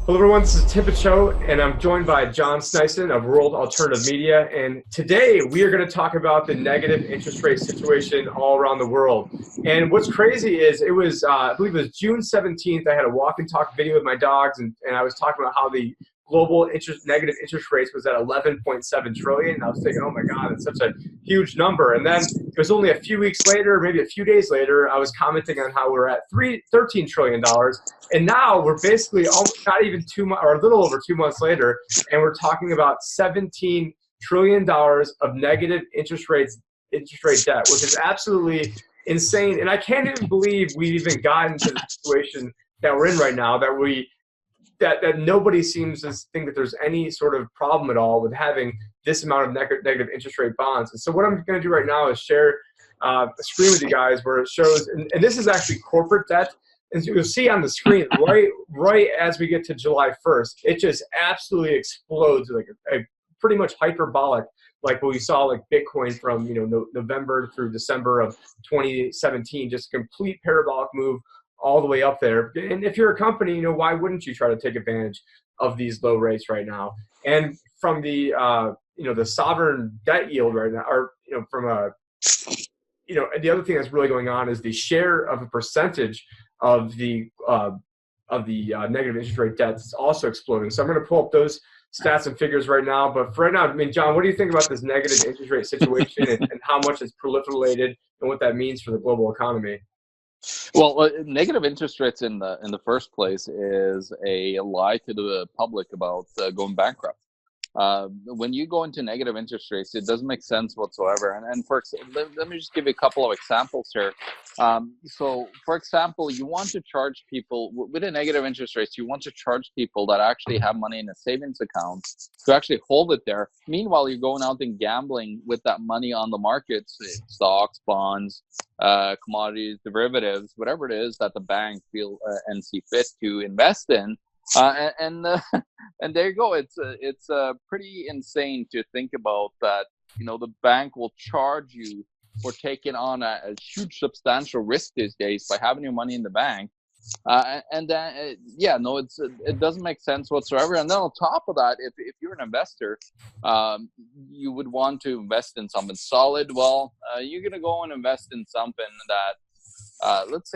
Hello, everyone. This is Picciott, and I'm joined by John Sniesen of World Alternative Media. And today we are going to talk about the negative interest rate situation all around the world. And what's crazy is I believe it was June 17th. I had a walk and talk video with my dogs, and I was talking about how the global negative interest rates was at 11.7 trillion. And I was thinking, oh my God, it's such a huge number. And then it was only a few weeks later, maybe a few days later, I was commenting on how we're at $13 trillion. And now we're basically almost not even 2 months or a little over 2 months later, and we're talking about $17 trillion of negative interest rate debt, which is absolutely insane. And I can't even believe we've even gotten to the situation that we're in right now, that nobody seems to think that there's any sort of problem at all with having this amount of negative interest rate bonds. And so what I'm going to do right now is share a screen with you guys where it shows, and this is actually corporate debt. As you'll see on the screen, right as we get to July 1st, it just absolutely explodes, like a pretty much hyperbolic, like what we saw like Bitcoin from November through December of 2017, just a complete parabolic move all the way up there. And if you're a company, why wouldn't you try to take advantage of these low rates right now? And from the the sovereign debt yield right now, or from a the other thing that's really going on is the share of a percentage of the negative interest rate debt is also exploding. So I'm going to pull up those stats and figures right now. But for right now, I mean, John, what do you think about this negative interest rate situation and how much it's proliferated and what that means for the global economy? Well, negative interest rates in the first place is a lie to the public about going bankrupt. When you go into negative interest rates, it doesn't make sense whatsoever. And let me just give you a couple of examples here. So, for example, you want to charge people with a negative interest rates. You want to charge people that actually have money in a savings account to actually hold it there. Meanwhile, you're going out and gambling with that money on the markets, stocks, bonds, commodities, derivatives, whatever it is that the bank feel and see fit to invest in. And there you go. It's pretty insane to think about that. The bank will charge you for taking on a huge substantial risk these days by having your money in the bank. And then it doesn't make sense whatsoever. And then on top of that, if you're an investor, you would want to invest in something solid. Well, you're gonna go and invest in something that, let's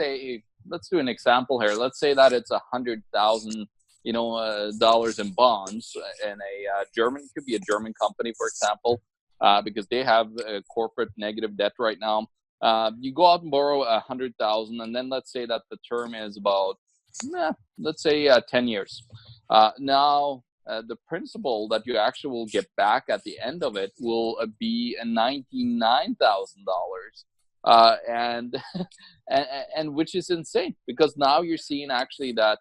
do an example here. Let's say that it's $100,000 dollars in bonds, and could be a German company, for example, because they have a corporate negative debt right now. You go out and borrow 100,000, and then let's say that the term is about, 10 years. Now, the principal that you actually will get back at the end of it will be $99,000. And and which is insane, because now you're seeing actually that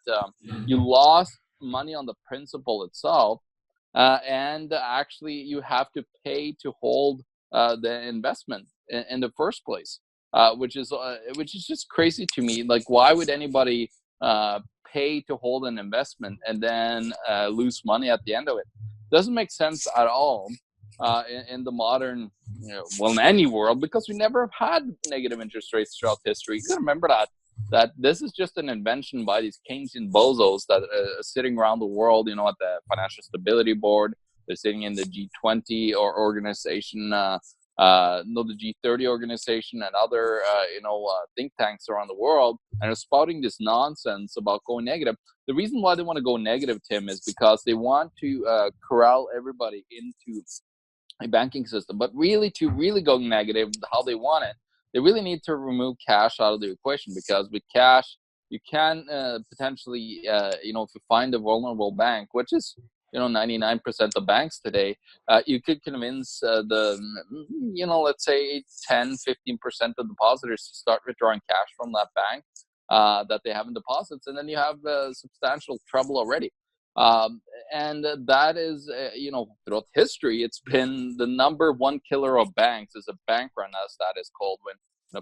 you lost money on the principal itself, and actually you have to pay to hold the investment in the first place, which is just crazy to me. Like, why would anybody pay to hold an investment and then lose money at the end of it? Doesn't make sense at all. In the modern, in any world, because we never have had negative interest rates throughout history. You got to remember that this is just an invention by these Keynesian bozos that are sitting around the world, at the Financial Stability Board. They're sitting in the G20 or organization, the G30 organization, and other, think tanks around the world, and are spouting this nonsense about going negative. The reason why they want to go negative, Tim, is because they want to corral everybody into a banking system. But to really go negative, how they want it, they really need to remove cash out of the equation, because with cash you can potentially, if you find a vulnerable bank, which is 99% of banks today, you could convince let's say 10-15% of depositors to start withdrawing cash from that bank that they have in deposits, and then you have substantial trouble already. And that is, throughout history, it's been the number one killer of banks, is a bank run, as that is called, when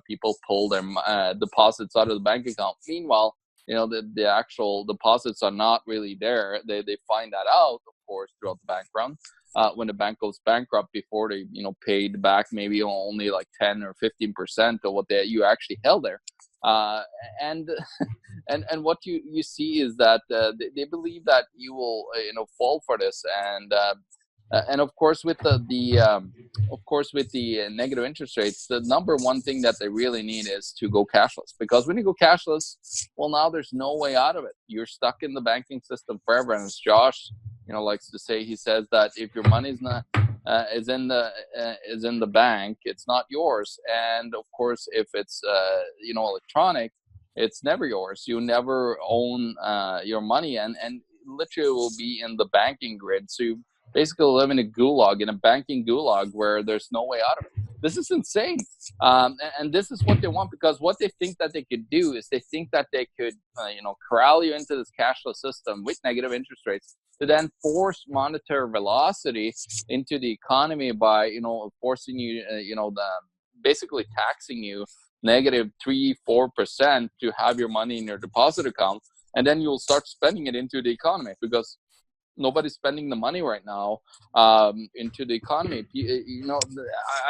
people pull their deposits out of the bank account. Meanwhile, the actual deposits are not really there. They find that out, of course, throughout the bank run, when the bank goes bankrupt, before they paid back maybe only like 10 or 15% of what you actually held there. And and what you see is that they believe that you will fall for this, and of course with the negative interest rates, the number one thing that they really need is to go cashless, because when you go cashless, well, now there's no way out of it. You're stuck in the banking system forever. And as Josh likes to say, he says that if your money's not is in the bank, it's not yours. And of course, if it's electronic, it's never yours. You never own your money, and literally will be in the banking grid. So you basically live in a gulag, in a banking gulag, where there's no way out of it. This is insane, and this is what they want, because what they think that they could do is they think that they could corral you into this cashless system with negative interest rates, to then force monetary velocity into the economy by forcing you basically taxing you negative 3-4% to have your money in your deposit account, and then you'll start spending it into the economy, because nobody's spending the money right now into the economy.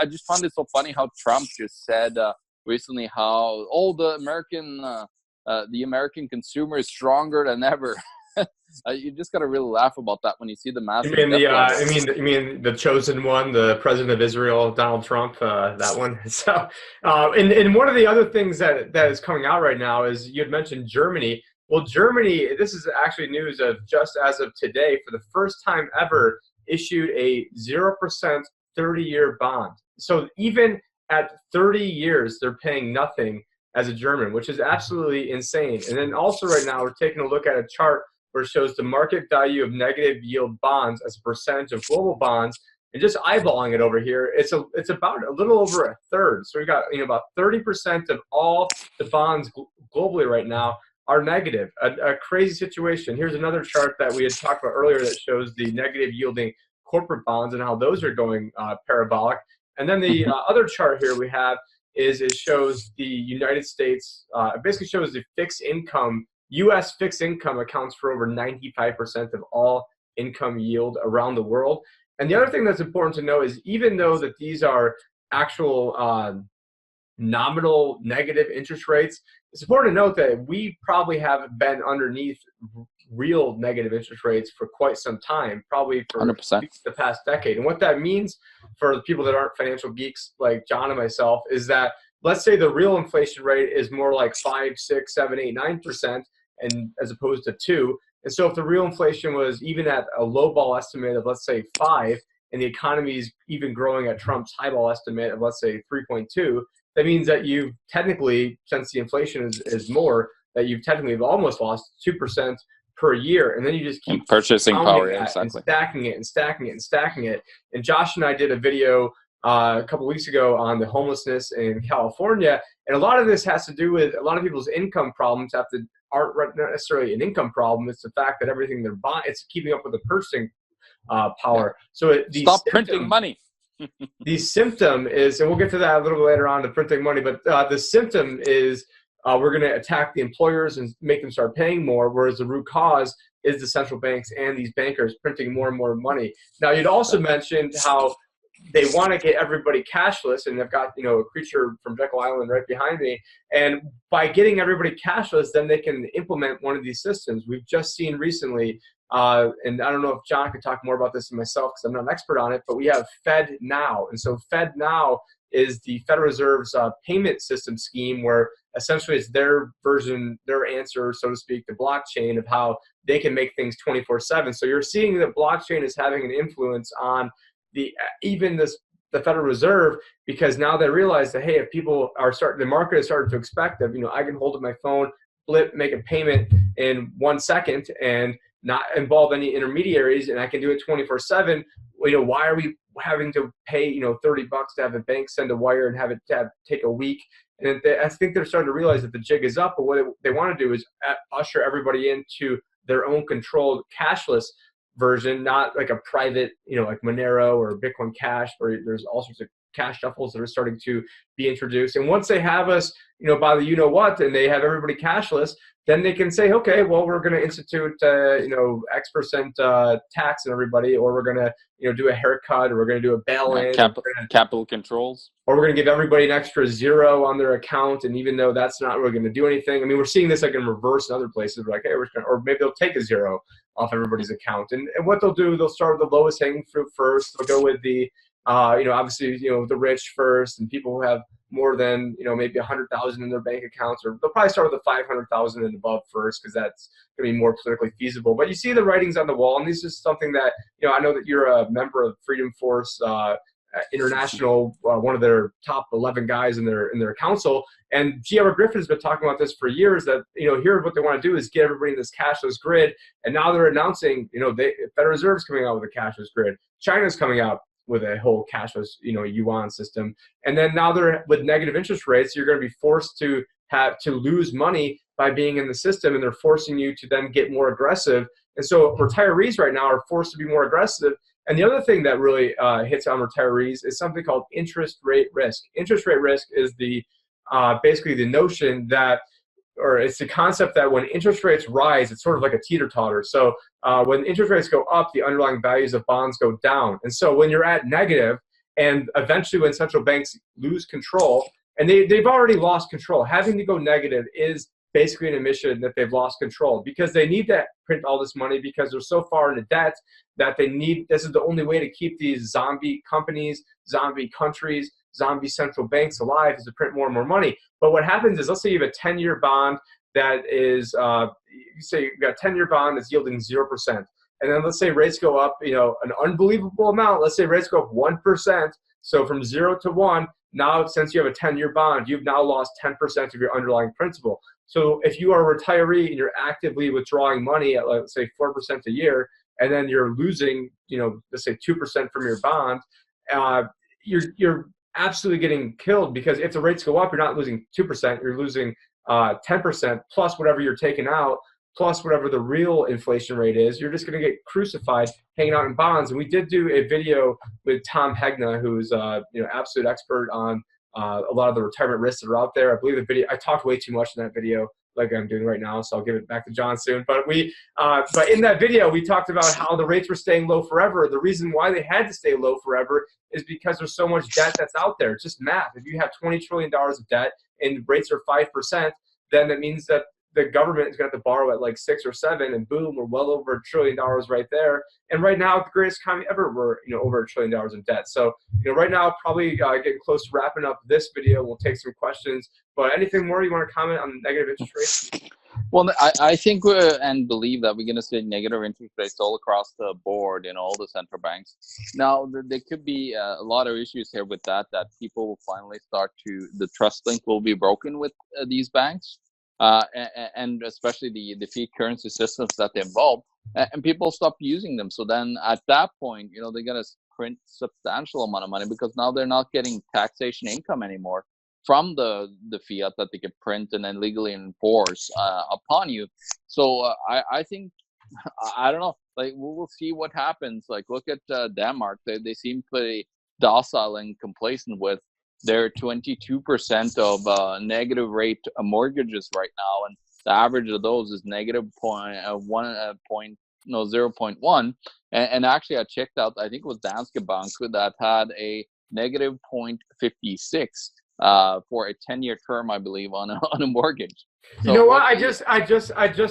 I just found it so funny how Trump just said recently how the American consumer is stronger than ever. You just got to really laugh about that when you see the massive. You mean the chosen one, the president of Israel, Donald Trump, that one. So, and one of the other things that is coming out right now is, you had mentioned Germany. Well, Germany, this is actually news of just as of today, for the first time ever, issued a 0% 30-year bond. So even at 30 years, they're paying nothing as a German, which is absolutely insane. And then also right now, we're taking a look at a chart where it shows the market value of negative yield bonds as a percentage of global bonds. And just eyeballing it over here, it's about a little over a third. So we got about 30% of all the bonds globally right now are negative. A crazy situation. Here's another chart that we had talked about earlier that shows the negative yielding corporate bonds and how those are going parabolic. And then the other chart here we have is it shows the United States, it basically shows the fixed income, U.S. fixed income accounts for over 95% of all income yield around the world. And the other thing that's important to know is, even though that these are actual nominal negative interest rates, it's important to note that we probably have been underneath real negative interest rates for quite some time, probably for 100%. The past decade. And what that means for the people that aren't financial geeks like John and myself is that, let's say the real inflation rate is more like 5, 6, 7, 8, 9%, and as opposed to 2. And so if the real inflation was even at a lowball estimate of, let's say, 5, and the economy is even growing at Trump's highball estimate of, let's say, 3.2, that means that you've technically, since the inflation is more, that you've technically almost lost 2% per year. And then you just keep purchasing power, exactly, and stacking it and stacking it and stacking it. And Josh and I did a video a couple weeks ago on the homelessness in California. And a lot of this has to do with a lot of people's income problems aren't not necessarily an income problem. It's the fact that everything they're buying, it's keeping up with the purchasing power. So stop printing money. The symptom is, and we'll get to that a little bit later on, the printing money, but the symptom is we're going to attack the employers and make them start paying more, whereas the root cause is the central banks and these bankers printing more and more money. Now, you'd also mentioned how they want to get everybody cashless, and they've got a creature from Jekyll Island right behind me. And by getting everybody cashless, then they can implement one of these systems. We've just seen recently, and I don't know if John could talk more about this than myself because I'm not an expert on it, but we have Fed Now. And so Fed Now is the Federal Reserve's payment system scheme, where essentially it's their version, their answer, so to speak, the blockchain of how they can make things 24/7. So you're seeing that blockchain is having an influence on the Federal Reserve, because now they realize that, hey, if people are the market is starting to expect that, I can hold up my phone, flip, make a payment in 1 second and not involve any intermediaries, and I can do it 24/7. Why are we having to pay, $30 to have a bank send a wire and have it take a week? And I think they're starting to realize that the jig is up, but what they want to do is usher everybody into their own controlled cashless version, not like a private, like Monero or Bitcoin Cash, where there's all sorts of cash shuffles that are starting to be introduced. And once they have us, by the what, and they have everybody cashless, then they can say, okay, well, we're going to institute, X% tax on everybody, or we're going to, do a haircut, or we're going to do a bail-in, capital controls, or we're going to give everybody an extra zero on their account. And even though that's not really going to do anything, I mean, we're seeing this like in reverse in other places. We're like, hey, or maybe they'll take a zero off everybody's account. And what they'll do, they'll start with the lowest hanging fruit first. They'll go with the, obviously, the rich first, and people who have more than, maybe 100,000 in their bank accounts, or they'll probably start with the 500,000 and above first, because that's going to be more politically feasible. But you see the writings on the wall, and this is something that, I know that you're a member of Freedom Force International, one of their top 11 guys in their council. And G. Edward Griffin's been talking about this for years, that, here what they want to do is get everybody in this cashless grid. And now they're announcing, Federal Reserve's coming out with a cashless grid. China's coming out with a whole cashless, yuan system. And then now they're with negative interest rates, you're going to be forced to lose money by being in the system, and they're forcing you to then get more aggressive. And so retirees right now are forced to be more aggressive. And the other thing that really hits on retirees is something called interest rate risk. Interest rate risk is the basically the notion that, or it's the concept that when interest rates rise, it's sort of like a teeter-totter. So when interest rates go up, the underlying values of bonds go down. And so when you're at negative, and eventually when central banks lose control, and they've already lost control, having to go negative is basically an admission that they've lost control, because they need to print all this money because they're so far into debt that this is the only way to keep these zombie companies, zombie countries, zombie central banks alive, is to print more and more money. But what happens is, let's say you have a 10-year bond that is, say you've got a 10-year bond that's yielding 0%. And then let's say rates go up, an unbelievable amount. Let's say rates go up 1%. So from 0 to 1, now since you have a 10-year bond, you've now lost 10% of your underlying principal. So if you are a retiree and you're actively withdrawing money at, let's say, 4% a year, and then you're losing, let's say 2% from your bond, you're absolutely getting killed, because if the rates go up, you're not losing 2%, you're losing 10% plus whatever you're taking out, plus whatever the real inflation rate is. You're just going to get crucified hanging out in bonds. And we did do a video with Tom Hegna, who's absolute expert on a lot of the retirement risks that are out there. I believe the video, I talked way too much in that video, like I'm doing right now, so I'll give it back to John soon. But but in that video, we talked about how the rates were staying low forever. The reason why they had to stay low forever is because there's so much debt that's out there. It's just math. If you have $20 trillion of debt and rates are 5%, then that means that the government is going to have to borrow at like 6 or 7, and boom, we're well over $1 trillion right there. And right now, the greatest economy ever, we're over $1 trillion in debt. So right now, probably getting close to wrapping up this video. We'll take some questions. But anything more you want to comment on negative interest rates? Well, I think and believe that we're going to see negative interest rates all across the board in all the central banks. Now, there could be a lot of issues here with that people will finally start to, the trust link will be broken with these banks. And especially the fiat currency systems that they involve, and people stop using them. So then at that point, they're going to print substantial amount of money, because now they're not getting taxation income anymore from the fiat that they can print and then legally enforce upon you. So I think, I don't know, like we'll see what happens. Like look at Denmark. They seem pretty docile and complacent with their 22% of negative rate mortgages right now, and the average of those is negative 0.1. And actually, I checked out, I think it was Danske Bank that had a negative 0.56 for a 10-year term, I believe, on a mortgage. So you know what? I just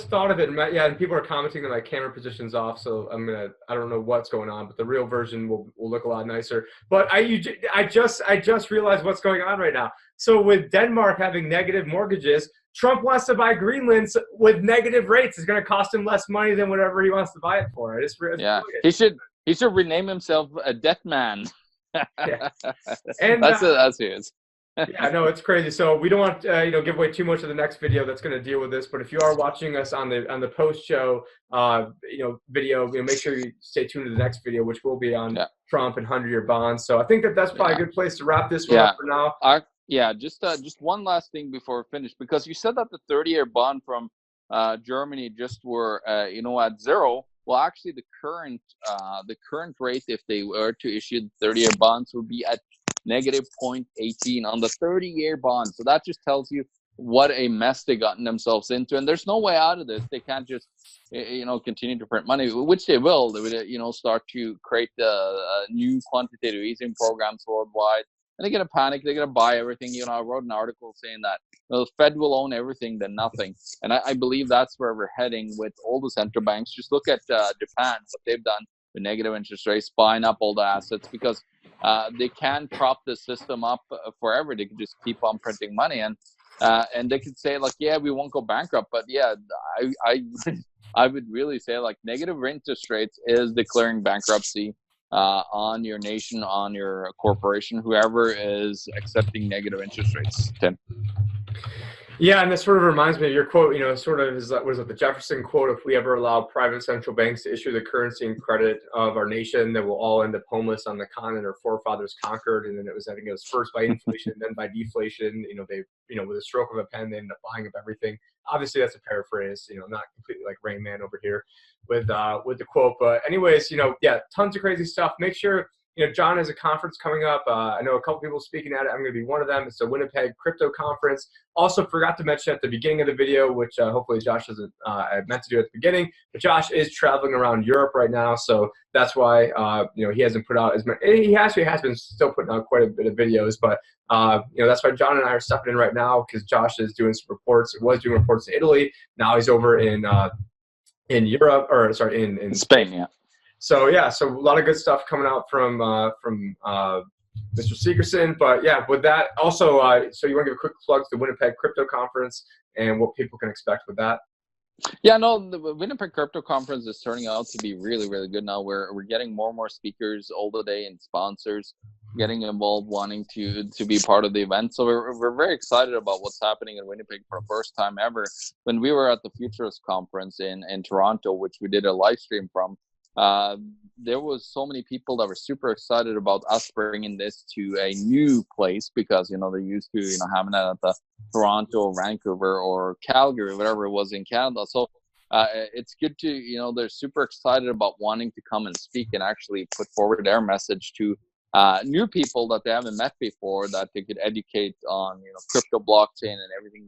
thought of it. Yeah, and people are commenting that my camera position's off, so I don't know what's going on, but the real version will look a lot nicer. But I just realized what's going on right now. So with Denmark having negative mortgages, Trump wants to buy Greenland with negative rates. It's going to cost him less money than whatever he wants to buy it for. It's brilliant. He should rename himself a debt man. Yeah. And that's who he is. Yeah, no, it's crazy. So we don't want to give away too much of the next video that's going to deal with this. But if you are watching us on the post show video, make sure you stay tuned to the next video, which will be on Trump and 100-year bonds. So I think that's probably a good place to wrap this one up for now. Just one last thing before we finish, because you said that the 30-year bond from Germany just were at zero. Well, actually, the current rate, if they were to issue 30-year bonds, would be at negative 0.18 on the 30-year bond. So that just tells you what a mess they gotten themselves into, and there's no way out of this. They can't just continue to print money, which they will. They would start to create new quantitative easing programs worldwide, and they're gonna panic. They're gonna buy everything. I wrote an article saying that the Fed will own everything, then nothing, and I believe that's where we're heading with all the central banks. Just look at Japan, what they've done with negative interest rates, buying up all the assets, because they can prop the system up forever. They can just keep on printing money, and they could say like, yeah, we won't go bankrupt, but yeah, I would really say like negative interest rates is declaring bankruptcy on your nation, on your corporation, whoever is accepting negative interest rates. Tim. Yeah, and this sort of reminds me of your quote, sort of is that, was it the Jefferson quote, if we ever allow private central banks to issue the currency and credit of our nation, then we'll all end up homeless on the continent our forefathers conquered. And then I think it was first by inflation, then by deflation. With a stroke of a pen, they end up buying up everything. Obviously, that's a paraphrase, not completely like Rain Man over here with the quote. But anyways, yeah, tons of crazy stuff. Make sure, John has a conference coming up. I know a couple people speaking at it. I'm going to be one of them. It's the Winnipeg Crypto Conference. Also, forgot to mention at the beginning of the video, which hopefully Josh doesn't, I meant to do at the beginning, but Josh is traveling around Europe right now. So that's why, he hasn't put out as many. He actually has been still putting out quite a bit of videos, but, that's why John and I are stepping in right now, because Josh is doing some reports. He was doing reports in Italy. Now he's over in Europe, or sorry, in Spain, yeah. So yeah, so a lot of good stuff coming out from Mr. Segerson. But yeah, with that, also, so you want to give a quick plug to the Winnipeg Crypto Conference and what people can expect with that? Yeah, no, the Winnipeg Crypto Conference is turning out to be really, really good now. We're getting more and more speakers all the day and sponsors getting involved, wanting to be part of the event. So we're very excited about what's happening in Winnipeg for the first time ever. When we were at the Futurist Conference in Toronto, which we did a live stream from, there was so many people that were super excited about us bringing this to a new place, because they're used to having it at the Toronto, Vancouver, or Calgary, whatever it was in Canada. So it's good to they're super excited about wanting to come and speak and actually put forward their message to new people that they haven't met before, that they could educate on crypto, blockchain, and everything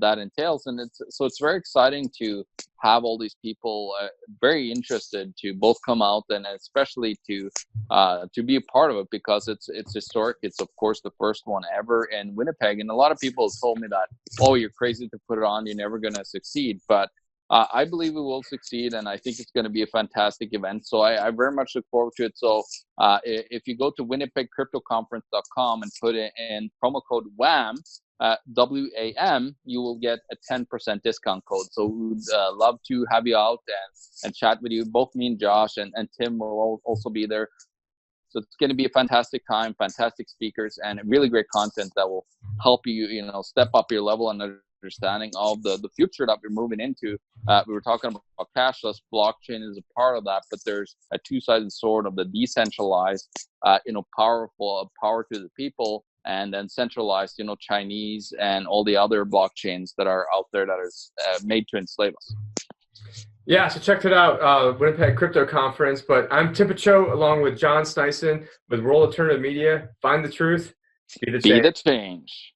that entails. And it's very exciting to have all these people very interested to both come out, and especially to be a part of it, because it's historic. It's of course the first one ever in Winnipeg, and a lot of people have told me that, oh, you're crazy to put it on, you're never going to succeed. But I believe we will succeed, and I think it's going to be a fantastic event. So I very much look forward to it. So if you go to winnipegcryptoconference.com and put in promo code WAM, WAM, you will get a 10% discount code. So we would love to have you out and chat with you. Both me and Josh and Tim will also be there. So it's going to be a fantastic time, fantastic speakers, and really great content that will help you, step up your level and understanding of the future that we're moving into. We were talking about cashless. Blockchain is a part of that, but there's a two-sided sword of the decentralized, power to the people, and then centralized, Chinese and all the other blockchains that are out there that are made to enslave us. Yeah, so check it out, Winnipeg Crypto Conference. But I'm Tim Picciott, along with John Sniesen with World Alternative Media. Find the truth, be the change. Be the change.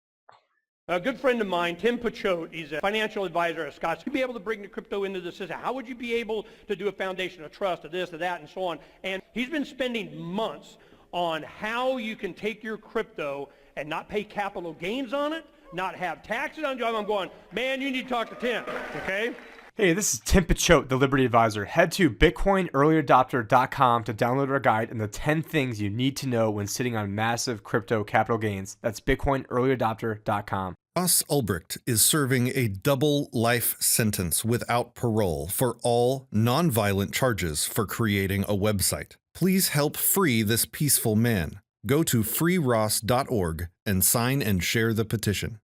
A good friend of mine, Tim Picciott, he's a financial advisor at Scotts. You'd be able to bring the crypto into the system. How would you be able to do a foundation of trust, of this, of that, and so on? And he's been spending months on how you can take your crypto and not pay capital gains on it, not have taxes on it. I'm going, man, you need to talk to Tim, okay? Hey, this is Tim Picciott, the Liberty Advisor. Head to bitcoinearlyadopter.com to download our guide and the 10 things you need to know when sitting on massive crypto capital gains. That's bitcoinearlyadopter.com. Ross Ulbricht is serving a double life sentence without parole for all nonviolent charges for creating a website. Please help free this peaceful man. Go to freeross.org and sign and share the petition.